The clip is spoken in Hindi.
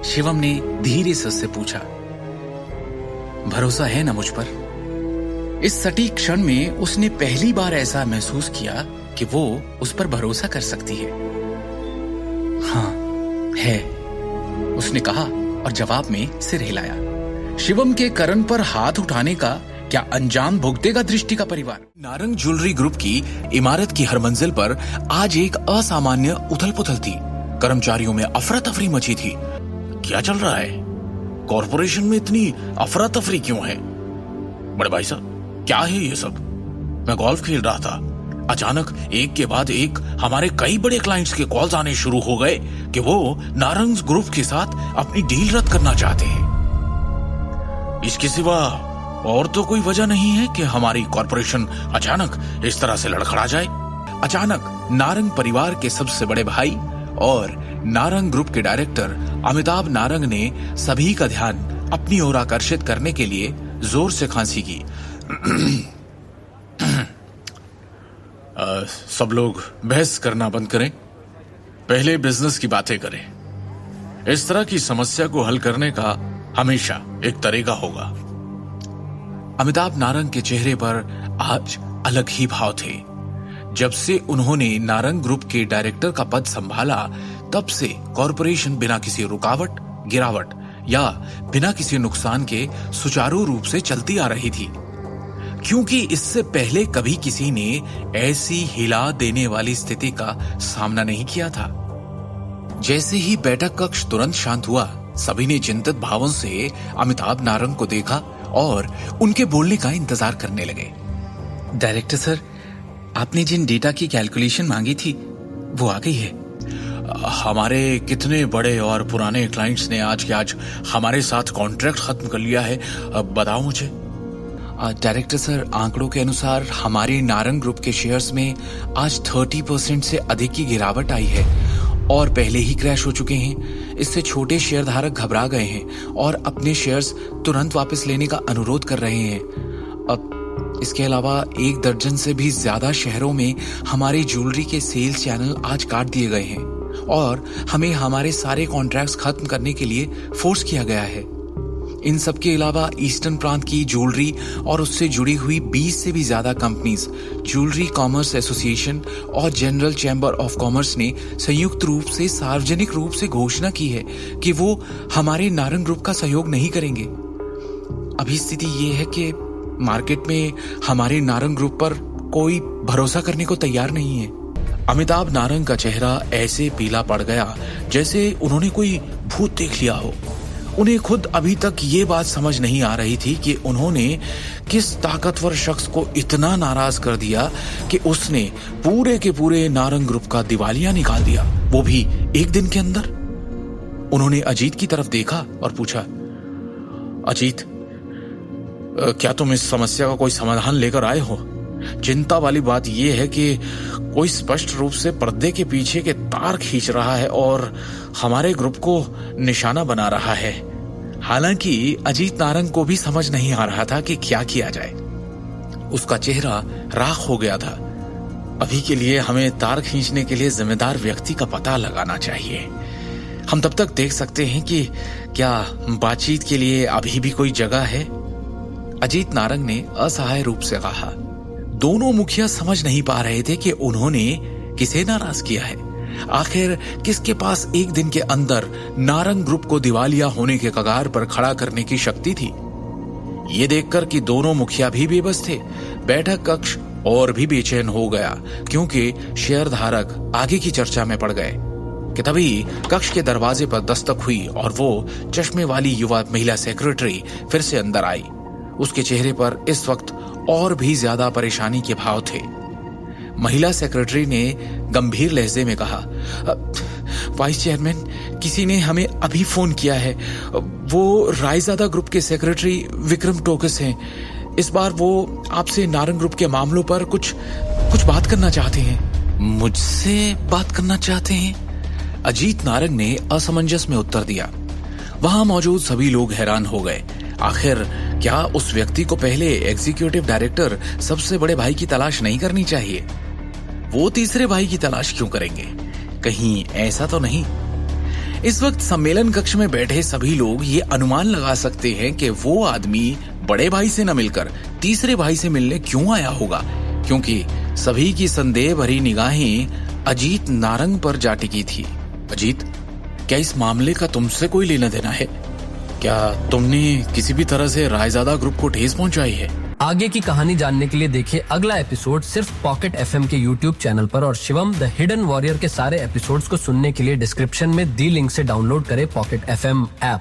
शिवम ने धीरे से उससे पूछा, भरोसा है ना मुझ पर? इस सटीक क्षण में उसने पहली बार ऐसा महसूस किया कि वो उस पर भरोसा कर सकती है। हाँ है, उसने कहा और जवाब में सिर हिलाया। शिवम के करण पर हाथ उठाने का क्या अंजाम भुगतेगा दृष्टि का परिवार? नारंग ज्वेलरी ग्रुप की इमारत की हर मंजिल पर आज एक असामान्य उथल पुथल थी। कर्मचारियों में अफरा तफरी मची थी। क्या चल रहा है? कॉरपोरेशन में इतनी अफरा तफरी क्यों है? बड़े भाई साहब, क्या है ये सब? मैं गोल्फ खेल रहा था, अचानक एक के बाद एक हमारे कई बड़े क्लाइंट्स के कॉल्स आने शुरू हो गए कि वो नारंग ग्रुप के साथ अपनी डील रद्द करना चाहते हैं। इसके सिवा और तो कोई वजह नहीं है कि हमारी कॉरपोरेशन अचानक इस तरह से लड़खड़ा जाए। अचानक नारंग परिवार के सबसे बड़े भाई और नारंग ग्रुप के डायरेक्टर अमिताभ नारंग ने सभी का ध्यान अपनी ओर आकर्षित करने के लिए जोर से खांसी की। सब लोग बहस करना बंद करें, पहले बिजनेस की बातें करें। इस तरह की समस्या को हल करने का हमेशा एक तरीका होगा। अमिताभ नारंग के चेहरे पर आज अलग ही भाव थे। जब से उन्होंने नारंग ग्रुप के डायरेक्टर का पद संभाला, तब से कॉरपोरेशन बिना किसी रुकावट, गिरावट या बिना किसी नुकसान के सुचारू रूप से चलती आ रही थी, क्योंकि इससे पहले कभी किसी ने ऐसी हिला देने वाली स्थिति का सामना नहीं किया था। जैसे ही बैठक कक्ष तुरंत शांत हुआ, सभी ने चिंतित भावों से अमिताभ नारंग को देखा और उनके बोलने का इंतजार करने लगे। डायरेक्टर सर, आपने जिन डेटा की कैलकुलेशन मांगी थी वो आ गई है। हमारे कितने बड़े और पुराने क्लाइंट्स ने आज के आज हमारे साथ कॉन्ट्रैक्ट खत्म कर लिया है, बताओ मुझे। डायरेक्टर सर, आंकड़ों के अनुसार हमारे नारंग ग्रुप के शेयर्स में आज 30% से अधिक की गिरावट आई है और पहले ही क्रैश हो चुके हैं। इससे छोटे शेयर धारक घबरा गए हैं और अपने शेयर्स तुरंत वापस लेने का अनुरोध कर रहे हैं। अब इसके अलावा 1 दर्जन से भी ज्यादा शहरों में हमारे ज्वेलरी के सेल्स चैनल आज काट दिए गए हैं और हमें हमारे सारे कॉन्ट्रैक्ट्स खत्म करने के लिए फोर्स किया गया है। इन सब के अलावा ईस्टर्न प्रांत की ज्वेलरी और उससे जुड़ी हुई 20 से भी ज्यादा कंपनीज, ज्वेलरी कॉमर्स एसोसिएशन और जनरल चैम्बर ऑफ कॉमर्स ने संयुक्त रूप से सार्वजनिक रूप से घोषणा की है कि वो हमारे नारंग ग्रुप का सहयोग नहीं करेंगे। अभी स्थिति ये है कि मार्केट में हमारे नारंग ग्रुप पर कोई भरोसा करने को तैयार नहीं है। अमिताभ नारंग का चेहरा ऐसे पीला पड़ गया जैसे उन्होंने कोई भूत देख लिया हो। उन्हें खुद अभी तक ये बात समझ नहीं आ रही थी कि उन्होंने किस ताकतवर शख्स को इतना नाराज कर दिया कि उसने पूरे के पूरे नारंग ग्रुप का दिवालिया निकाल दिया, वो भी एक दिन के अंदर। उन्होंने अजीत की तरफ देखा और पूछा, अजीत, क्या तुम इस समस्या का कोई समाधान लेकर आए हो? चिंता वाली बात यह है कि कोई स्पष्ट रूप से पर्दे के पीछे के तार खींच रहा है और हमारे ग्रुप को निशाना बना रहा है। हालांकि अजीत नारंग को भी समझ नहीं आ रहा था कि क्या किया जाए। उसका चेहरा राख हो गया था। अभी के लिए हमें तार खींचने के लिए जिम्मेदार व्यक्ति का पता लगाना चाहिए। हम तब तक देख सकते हैं कि क्या बातचीत के लिए अभी भी कोई जगह है। अजीत नारंग ने असहाय रूप से कहा। दोनों मुखिया समझ नहीं पा रहे थे कि उन्होंने किसे नाराज किया है। आखिर किसके पास एक दिन के अंदर नारंग ग्रुप को दिवालिया होने के कगार पर खड़ा करने की शक्ति थी। ये देखकर कि दोनों मुखिया भी बेबस थे, बैठक कक्ष और भी बेचैन हो गया, क्योंकि शेयर धारक आगे की चर्चा में पड़ गए कि तभी कक्ष के दरवाजे पर दस्तक हुई और वो चश्मे वाली युवा महिला सेक्रेटरी फिर से अंदर आई। उसके चेहरे पर इस वक्त और भी ज्यादा परेशानी के भाव थे। महिला सेक्रेटरी ने गंभीर लहजे में कहा, वाइस चेयरमैन, किसी ने हमें अभी फोन किया है। वो रायजादा ग्रुप के सेक्रेटरी विक्रम टोकस हैं। इस बार वो आपसे नारंग ग्रुप के मामलों पर कुछ बात करना चाहते हैं। मुझसे बात करना चाहते हैं? अजीत नारंग ने असमंजस में उत्तर दिया। वहां मौजूद सभी लोग हैरान हो गए। आखिर क्या उस व्यक्ति को पहले एग्जीक्यूटिव डायरेक्टर सबसे बड़े भाई की तलाश नहीं करनी चाहिए? वो तीसरे भाई की तलाश क्यों करेंगे? कहीं ऐसा तो नहीं? इस वक्त सम्मेलन कक्ष में बैठे सभी लोग ये अनुमान लगा सकते हैं कि वो आदमी बड़े भाई से न मिलकर तीसरे भाई से मिलने क्यों आया होगा, क्योंकि सभी की संदेह भरी निगाहें अजीत नारंग पर जा टिकी थी। अजीत, क्या इस मामले का तुमसे कोई लेना देना है? क्या तुमने किसी भी तरह से रायजादा ग्रुप को ठेस पहुंचाई है? आगे की कहानी जानने के लिए देखिए अगला एपिसोड सिर्फ पॉकेट एफएम के यूट्यूब चैनल पर, और शिवम द हिडन वॉरियर के सारे एपिसोड्स को सुनने के लिए डिस्क्रिप्शन में दी लिंक से डाउनलोड करें पॉकेट एफएम ऐप।